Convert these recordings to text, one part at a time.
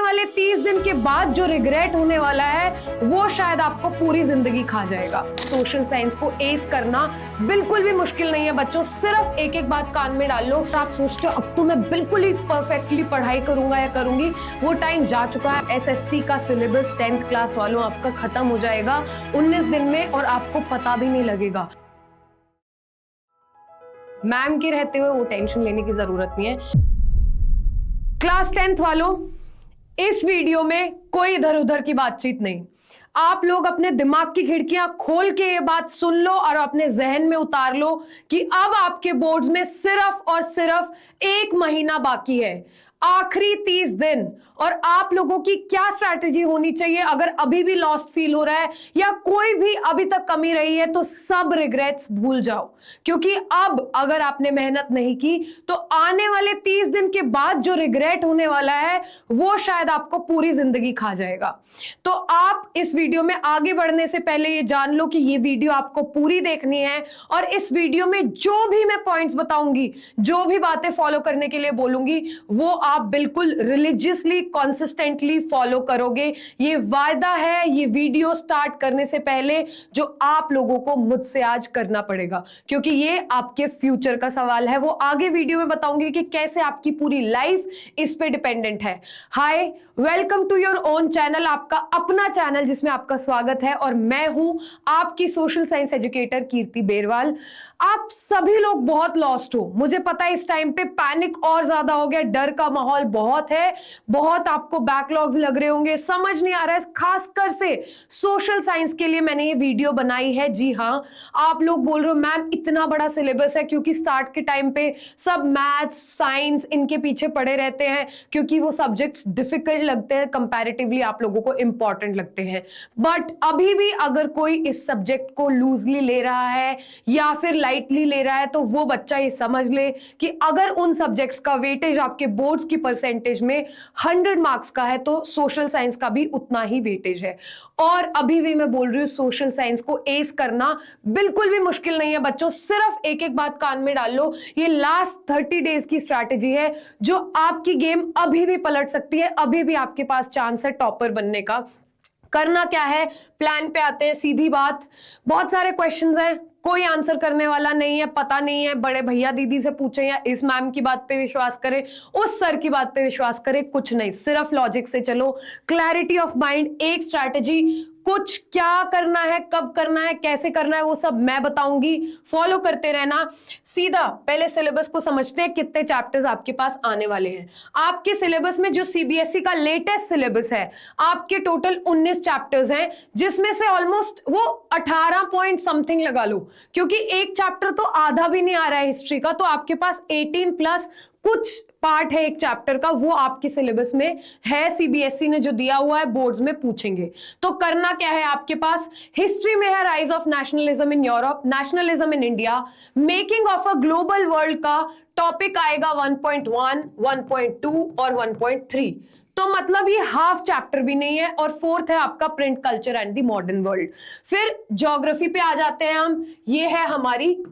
वाले 30 दिन के बाद जो रिग्रेट होने वाला है वो शायद आपको पूरी जिंदगी खा जाएगा। सोशल साइंस को एस करना बिल्कुल भी मुश्किल नहीं है बच्चों, सिर्फ एक एक बात कान में डाल लो। आप सोचते हो अब तो मैं बिल्कुल ही परफेक्टली पढ़ाई करूंगा या करूंगी, वो टाइम जा चुका है। एसएसटी का सिलेबस 10th क्लास वालों आपका खत्म हो जाएगा 19 दिन में और आपको पता भी नहीं लगेगा। मैम के रहते हुए वो टेंशन लेने की जरूरत नहीं है। क्लास 10th वालों, इस वीडियो में कोई इधर उधर की बातचीत नहीं। आप लोग अपने दिमाग की खिड़कियां खोल के ये बात सुन लो और अपने जहन में उतार लो कि अब आपके बोर्ड्स में सिर्फ और सिर्फ 1 महीना बाकी है, आखिरी 30 दिन। और आप लोगों की क्या स्ट्रैटेजी होनी चाहिए अगर अभी भी लॉस्ट फील हो रहा है या कोई भी अभी तक कमी रही है, तो सब रिग्रेट्स भूल जाओ, क्योंकि अब अगर आपने मेहनत नहीं की तो आने वाले 30 दिन के बाद जो रिग्रेट होने वाला है वो शायद आपको पूरी जिंदगी खा जाएगा। तो आप इस वीडियो में आगे बढ़ने से पहले ये जान लो कि ये वीडियो आपको पूरी देखनी है और इस वीडियो में जो भी मैं पॉइंट्स बताऊंगी, जो भी बातें फॉलो करने के लिए बोलूंगी, वो आप बिल्कुल रिलीजियसली कंसिस्टेंटली फॉलो करोगे। ये वायदा है, ये वीडियो स्टार्ट करने से पहले जो आप लोगों को मुझसे आज करना पड़ेगा, क्योंकि ये आपके फ्यूचर का सवाल है। वो आगे वीडियो में बताऊंगी कि कैसे आपकी पूरी लाइफ इस पे डिपेंडेंट है। Hi, welcome to your own channel, आपका अपना चैनल जिसमें आपका स्वागत है और मैं हूं आपकी सोशल साइंस एजुकेटर कीर्ति बेरवाल। आप सभी लोग बहुत लॉस्ट हो, मुझे पता है। इस टाइम पे पैनिक और ज्यादा हो गया, डर का माहौल बहुत है, बहुत आपको बैकलॉग्स लग रहे होंगे, समझ नहीं आ रहा है। खासकर से सोशल साइंस के लिए मैंने ये वीडियो बनाई है। जी हाँ, आप लोग बोल रहे हो मैम इतना बड़ा सिलेबस है, क्योंकि स्टार्ट के टाइम पे सब मैथ्स साइंस इनके पीछे पड़े रहते हैं, क्योंकि वो सब्जेक्ट्स डिफिकल्ट लगते हैं, कंपैरेटिवली आप लोगों को इंपॉर्टेंट लगते हैं। बट अभी भी अगर कोई इस सब्जेक्ट को लूजली ले रहा है या फिर लाइटली ले रहा है, तो वो बच्चा ये समझ ले कि अगर उन सब्जेक्ट्स का वेटेज आपके बोर्ड्स की परसेंटेज में 100 मार्क्स का है, तो सोशल साइंस का भी उतना ही वेटेज है। और अभी भी मैं बोल रही हूं, सोशल साइंस को एस करना बिल्कुल भी मुश्किल नहीं है बच्चों, सिर्फ एक एक बात कान में डाल लो। ये लास्ट 30 डेज की स्ट्रैटेजी है जो आपकी गेम अभी भी पलट सकती है। अभी भी आपके पास चांस है टॉपर बनने का। करना क्या है, प्लान पे आते हैं। सीधी बात, बहुत सारे क्वेश्चंस हैं, कोई आंसर करने वाला नहीं है, पता नहीं है, बड़े भैया दीदी से पूछें या इस मैम की बात पे विश्वास करें, उस सर की बात पे विश्वास करें, कुछ नहीं, सिर्फ लॉजिक से चलो। क्लैरिटी ऑफ माइंड, एक स्ट्रैटेजी, कुछ क्या करना है, कब करना है, कैसे करना है, वो सब मैं बताऊंगी, फॉलो करते रहना। सीधा पहले सिलेबस को समझते हैं, कितने चैप्टर्स आपके पास आने वाले हैं। आपके सिलेबस में जो सीबीएसई का लेटेस्ट सिलेबस है, आपके टोटल 19 चैप्टर्स हैं, जिसमें से ऑलमोस्ट वो 18 पॉइंट समथिंग लगा लो, क्योंकि एक चैप्टर तो आधा भी नहीं आ रहा है हिस्ट्री का, तो आपके पास 18 प्लस कुछ पार्ट है एक चैप्टर का, वो आपके सिलेबस में है। सीबीएसई ने जो दिया हुआ है, बोर्ड्स में पूछेंगे। तो करना क्या है, आपके पास हिस्ट्री में है rise of nationalism in Europe, nationalism in India, making of a global world का टॉपिक आएगा 1.1, 1.2 और 1.3। तो मतलब ये हाफ चैप्टर भी नहीं है। और फोर्थ है आपका print culture and the modern world. फिर ज्योग्राफी पे आ जाते हैं हम, ये है हमारी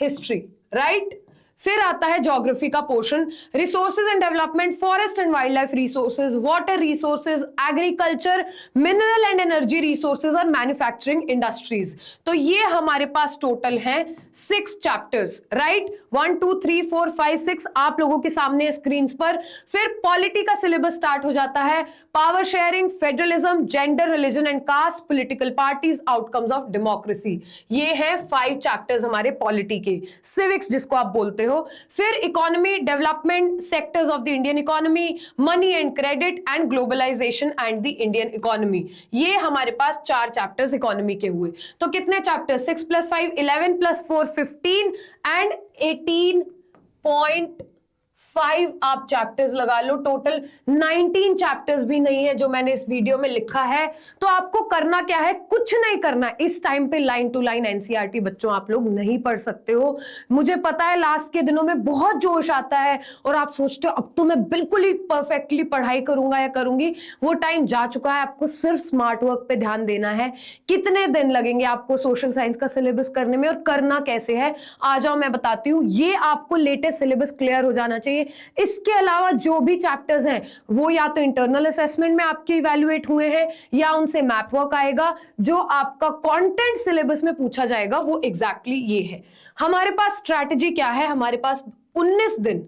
हिस्ट्री, राइट। फिर आता है ज्योग्राफी का portion, resources and development, forest and wild life resources, water resources, agriculture, mineral and energy resources और मैन्युफैक्चरिंग इंडस्ट्रीज। तो ये हमारे पास टोटल हैं 6 चैप्टर्स, राइट। 1 2 3 4 5 6 आप लोगों के सामने स्क्रीन पर। फिर पॉलिटी का सिलेबस स्टार्ट हो जाता है, power sharing, federalism, gender, religion and caste, political parties, outcomes of democracy. ये है 5 चैप्टर्स हमारे पॉलिटी के, सिविक्स जिसको आप बोलते हो। फिर economy, development, sectors of the Indian economy, money and credit and globalisation and the Indian economy. ये हमारे पास 4 चैप्टर्स इकोनॉमी के हुए। तो कितने चैप्टर, 6 + 5 11 + 4 15 एंड 18.5 आप चैप्टर्स लगा लो। टोटल 19 चैप्टर्स भी नहीं है जो मैंने इस वीडियो में लिखा है। तो आपको करना क्या है, कुछ नहीं करना। इस टाइम पे लाइन टू लाइन एनसीईआरटी बच्चों आप लोग नहीं पढ़ सकते हो। मुझे पता है लास्ट के दिनों में बहुत जोश आता है और आप सोचते हो अब तो मैं बिल्कुल ही परफेक्टली पढ़ाई करूंगा या करूंगी, वो टाइम जा चुका है। आपको सिर्फ स्मार्ट वर्क पे ध्यान देना है। कितने दिन लगेंगे आपको सोशल साइंस का सिलेबस करने में और करना कैसे है, आ जाओ मैं बताती हूँ। ये आपको लेटेस्ट सिलेबस क्लियर हो जाना चाहिए। इसके अलावा जो भी चैप्टर्स हैं वो या तो इंटरनल असेसमेंट में आपके इवैल्यूएट हुए हैं या उनसे मैप वर्क आएगा। जो आपका कंटेंट सिलेबस में पूछा जाएगा वो एग्जैक्टली ये है। हमारे पास स्ट्रैटेजी क्या है, हमारे पास 19 दिन।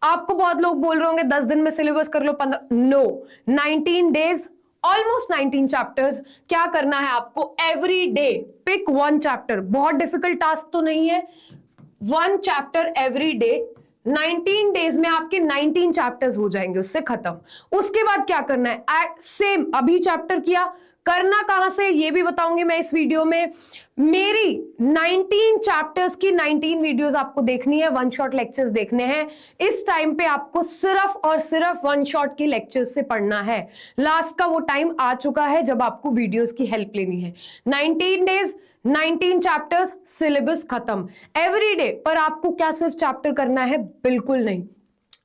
आपको बहुत लोग बोल रहे होंगे 10 दिन में सिलेबस कर लो, 15, नो, 19 डेज, ऑलमोस्ट 19 चैप्टर्स। क्या करना है आपको, every day pick one chapter. बहुत डिफिकल्ट टास्क तो नहीं है, one chapter every day. 19 days में आपके 19 चैप्टर्स हो जाएंगे, उससे खत्म। उसके बाद क्या करना है, एट सेम अभी चैप्टर किया, करना कहां से ये भी बताऊंगी मैं इस वीडियो में। मेरी 19 चैप्टर्स की 19 वीडियोस आपको देखनी है, वन शॉट लेक्चर्स देखने हैं। इस टाइम पे आपको सिर्फ और सिर्फ वन शॉट की लेक्चर्स से पढ़ना है। लास्ट का वो टाइम आ चुका है जब आपको वीडियोस की हेल्प लेनी है। 19 डेज, 19 चैप्टर्स, सिलेबस खत्म एवरी डे। पर आपको क्या सिर्फ चैप्टर करना है, बिल्कुल नहीं।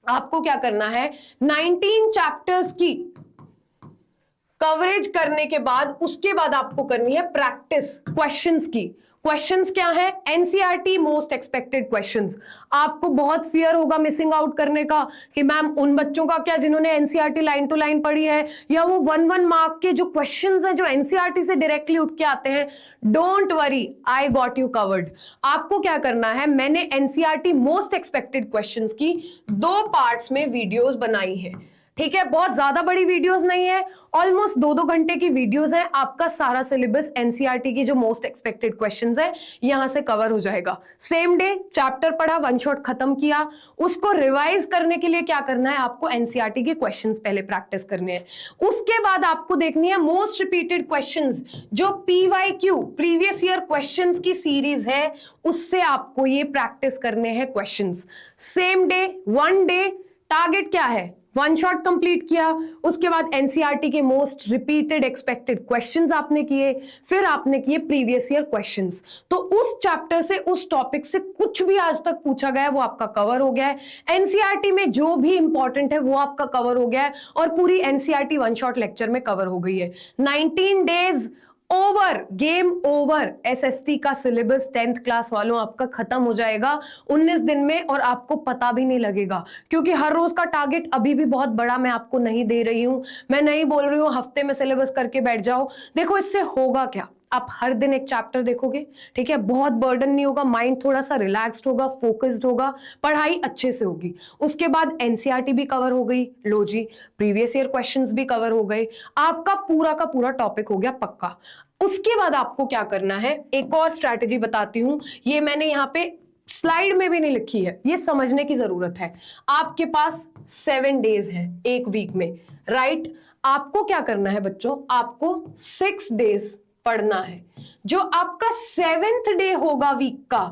आपको क्या करना है, 19 चैप्टर्स की कवरेज करने के बाद उसके बाद आपको करनी है प्रैक्टिस क्वेश्चंस की। क्वेश्चंस क्या है, एनसीईआरटी मोस्ट एक्सपेक्टेड क्वेश्चंस। आपको बहुत फियर होगा मिसिंग आउट करने का कि मैम उन बच्चों का क्या जिन्होंने एनसीईआरटी लाइन टू लाइन पढ़ी है, या वो 1-1 मार्क के जो क्वेश्चंस हैं जो एनसीईआरटी से डायरेक्टली उठ के आते हैं। Don't worry, I got you covered. आपको क्या करना है, मैंने एनसीईआरटी मोस्ट एक्सपेक्टेड क्वेश्चंस की 2 पार्ट्स में वीडियोस बनाई है। ठीक है, बहुत ज्यादा बड़ी वीडियोस नहीं है, ऑलमोस्ट 2-2 घंटे की वीडियोस है। आपका सारा सिलेबस एनसीईआरटी की जो मोस्ट एक्सपेक्टेड क्वेश्चंस है यहां से कवर हो जाएगा। सेम डे चैप्टर पढ़ा, वन शॉट खत्म किया। उसको रिवाइज करने के लिए क्या करना है, आपको एनसीईआरटी के क्वेश्चंस पहले प्रैक्टिस करने हैं। उसके बाद आपको देखनी है मोस्ट रिपीटेड क्वेश्चंस, जो पीवाईक्यू प्रीवियस ईयर क्वेश्चंस की सीरीज है, उससे आपको ये प्रैक्टिस करने हैं questions. Same day, one day, target क्या है, वन शॉट कंप्लीट किया। उसके बाद एनसीईआरटी के मोस्ट रिपीटेड एक्सपेक्टेड क्वेश्चंस आपने किए, फिर आपने किए प्रीवियस ईयर क्वेश्चंस। तो उस चैप्टर से, उस टॉपिक से कुछ भी आज तक पूछा गया है वो आपका कवर हो गया है। एनसीईआरटी में जो भी इंपॉर्टेंट है वो आपका कवर हो गया है और पूरी एनसीईआरटी वन शॉट लेक्चर में कवर हो गई है। 19 days over, game over. SST का सिलेबस 10th क्लास वालों आपका खत्म हो जाएगा 19 दिन में, और आपको पता भी नहीं लगेगा, क्योंकि हर रोज का टारगेट अभी भी बहुत बड़ा मैं आपको नहीं दे रही हूं। मैं नहीं बोल रही हूं हफ्ते में सिलेबस करके बैठ जाओ। देखो इससे होगा क्या, आप हर दिन एक चैप्टर देखोगे, ठीक है, बहुत बर्डन नहीं होगा, माइंड थोड़ा सा रिलैक्स्ड होगा, फोकस्ड होगा, पढ़ाई अच्छे से होगी। उसके बाद एनसीईआरटी भी कवर हो गई, लो जी, प्रीवियस ईयर क्वेश्चंस भी कवर हो गए, आपका पूरा का पूरा टॉपिक हो गया पक्का। उसके बाद आपको क्या करना है, एक और स्ट्रैटेजी बताती हूं, ये मैंने यहाँ पे स्लाइड में भी नहीं लिखी है, ये समझने की जरूरत है। आपके पास 7 डेज है एक वीक में, राइट। आपको क्या करना है बच्चों, आपको 6 डेज पढ़ना है। जो आपका 7th डे होगा वीक का,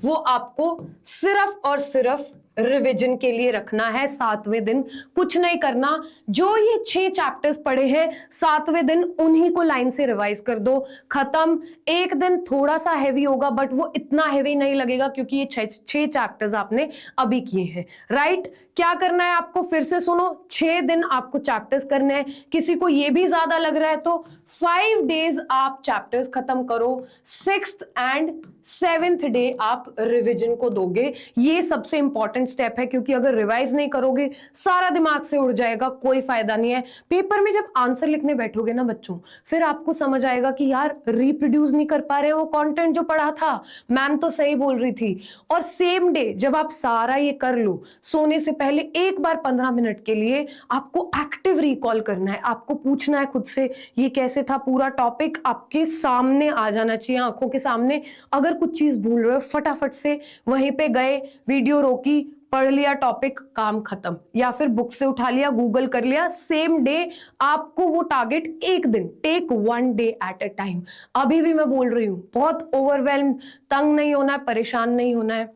वो आपको सिर्फ और सिर्फ रिवीजन के लिए रखना है। 7वें दिन कुछ नहीं करना, जो ये 6 चैप्टर्स पढ़े हैं 7वें दिन उन्हीं को लाइन से रिवाइज कर दो, खत्म। एक दिन थोड़ा सा हैवी होगा बट वो इतना हैवी नहीं लगेगा क्योंकि ये 6 चैप्टर्स आपने अभी किए हैं, राइट। क्या करना है आपको, फिर से सुनो, 6 दिन आपको चैप्टर्स करने हैं। किसी को ये भी ज्यादा लग रहा है तो 5 डेज आप चैप्टर्स खत्म करो, 6th एंड 7th डे आप रिवीजन को दोगे। ये सबसे इंपॉर्टेंट स्टेप है, क्योंकि अगर रिवाइज नहीं करोगे सारा दिमाग से उड़ जाएगा, कोई फायदा नहीं है। पेपर में जब आंसर लिखने बैठोगे ना बच्चों, फिर आपको समझ आएगा कि यार रिप्रोड्यूस नहीं कर पा रहे वो कंटेंट जो पढ़ा था, मैम तो सही बोल रही थी। और सेम डे जब आप सारा ये कर लो, सोने से पहले एक बार 15 मिनट के लिए आपको एक्टिव रिकॉल करना है। आपको पूछना है खुद से ये कैसे था, पूरा टॉपिक आपके सामने आ जाना चाहिए, आंखों के सामने। अगर कुछ चीज भूल रहे हो फटाफट से वहीं पे गए, वीडियो रोकी, पढ़ लिया टॉपिक, काम खत्म। या फिर बुक से उठा लिया, गूगल कर लिया, सेम डे आपको वो टारगेट, एक दिन, take 1 day at a time. अभी भी मैं बोल रही हूं, बहुत ओवरवेल्म, तंग नहीं होना है, परेशान नहीं होना है।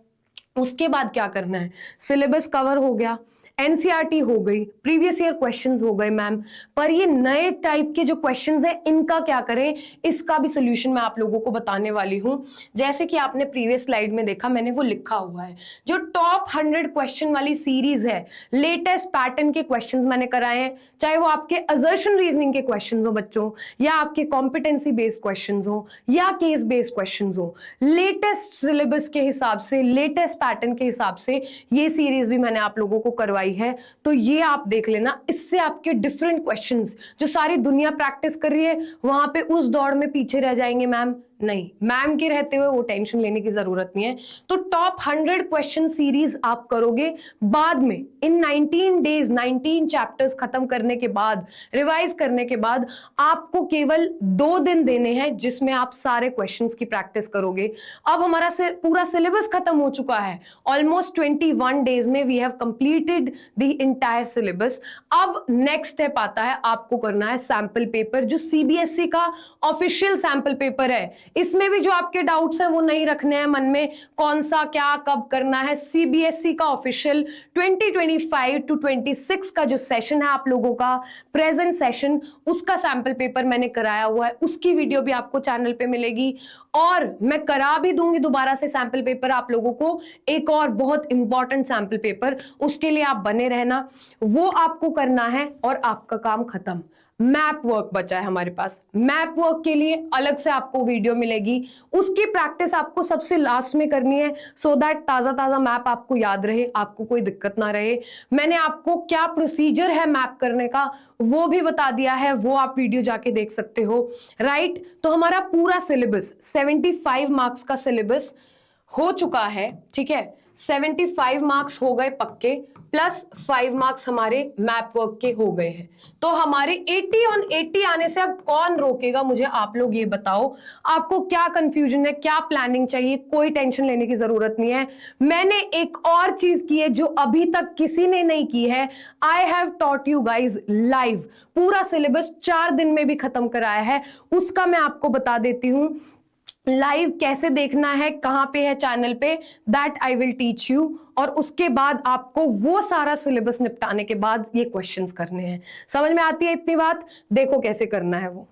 उसके बाद क्या करना है, सिलेबस कवर हो गया, एनसीईआरटी हो गई, प्रीवियस ईयर क्वेश्चंस हो गए मैम, पर ये नए टाइप के जो क्वेश्चंस हैं इनका क्या करें, इसका भी सोल्यूशन मैं आप लोगों को बताने वाली हूं। जैसे कि आपने प्रीवियस स्लाइड में देखा, मैंने वो लिखा हुआ है, जो टॉप 100 क्वेश्चन वाली सीरीज है, लेटेस्ट पैटर्न के क्वेश्चंस मैंने कराए हैं, चाहे वो आपके असर्शन रीजनिंग के क्वेश्चंस हो बच्चों, या आपके कॉम्पिटेंसी बेस्ड क्वेश्चंस हो, या केस बेस्ड क्वेश्चंस हो, लेटेस्ट सिलेबस के हिसाब से, लेटेस्ट पैटर्न के हिसाब से ये सीरीज भी मैंने आप लोगों को करवाई है। तो ये आप देख लेना, इससे आपके डिफरेंट क्वेश्चंस जो सारी दुनिया प्रैक्टिस कर रही है वहां पे उस दौड़ में पीछे रह जाएंगे मैम, नहीं, मैम के रहते हुए वो टेंशन लेने की जरूरत नहीं है। तो टॉप 100 क्वेश्चन सीरीज आप करोगे, बाद में इन 19 डेज 19 चैप्टर्स खत्म करने के बाद, रिवाइज करने के बाद आपको केवल 2 दिन देने हैं जिसमें आप सारे क्वेश्चंस की प्रैक्टिस करोगे। अब हमारा पूरा सिलेबस खत्म हो चुका है, ऑलमोस्ट 21 डेज में we have completed the entire syllabus. अब नेक्स्ट स्टेप आता है, आपको करना है सैंपल पेपर, जो सीबीएसई का ऑफिशियल सैंपल पेपर है। इसमें भी जो आपके डाउट्स हैं वो नहीं रखने हैं मन में, कौन सा क्या कब करना है। सीबीएसई का ऑफिशियल 2025 to 26 का जो सेशन है आप लोगों का, प्रेजेंट सेशन, उसका सैंपल पेपर मैंने कराया हुआ है, उसकी वीडियो भी आपको चैनल पे मिलेगी। और मैं करा भी दूंगी दोबारा से सैंपल पेपर आप लोगों को, एक और बहुत इंपॉर्टेंट सैंपल पेपर, उसके लिए आप बने रहना, वो आपको करना है और आपका काम खत्म। मैप वर्क बचा है हमारे पास, मैप वर्क के लिए अलग से आपको वीडियो मिलेगी, उसकी प्रैक्टिस आपको सबसे लास्ट में करनी है, सो दैट ताजा ताजा मैप आपको याद रहे, आपको कोई दिक्कत ना रहे। मैंने आपको क्या प्रोसीजर है मैप करने का वो भी बता दिया है, वो आप वीडियो जाके देख सकते हो, राइट। तो हमारा पूरा सिलेबस 75 मार्क्स का सिलेबस हो चुका है, ठीक है, 75 मार्क्स हो गए पक्के, प्लस 5 मार्क्स हमारे मैप वर्क के हो गए हैं। तो हमारे 80 on 80 आने से अब कौन रोकेगा, मुझे आप लोग ये बताओ। आपको क्या कंफ्यूजन है, क्या प्लानिंग चाहिए, कोई टेंशन लेने की जरूरत नहीं है। मैंने एक और चीज की है जो अभी तक किसी ने नहीं की है, I have taught you guys live, पूरा सिलेबस 4 दिन में भी खत्म कराया है, उसका मैं आपको बता देती हूं लाइव कैसे देखना है, कहां पे है चैनल पे, that I will teach you. और उसके बाद आपको वो सारा सिलेबस निपटाने के बाद ये क्वेश्चंस करने हैं। समझ में आती है इतनी बात? देखो कैसे करना है वो।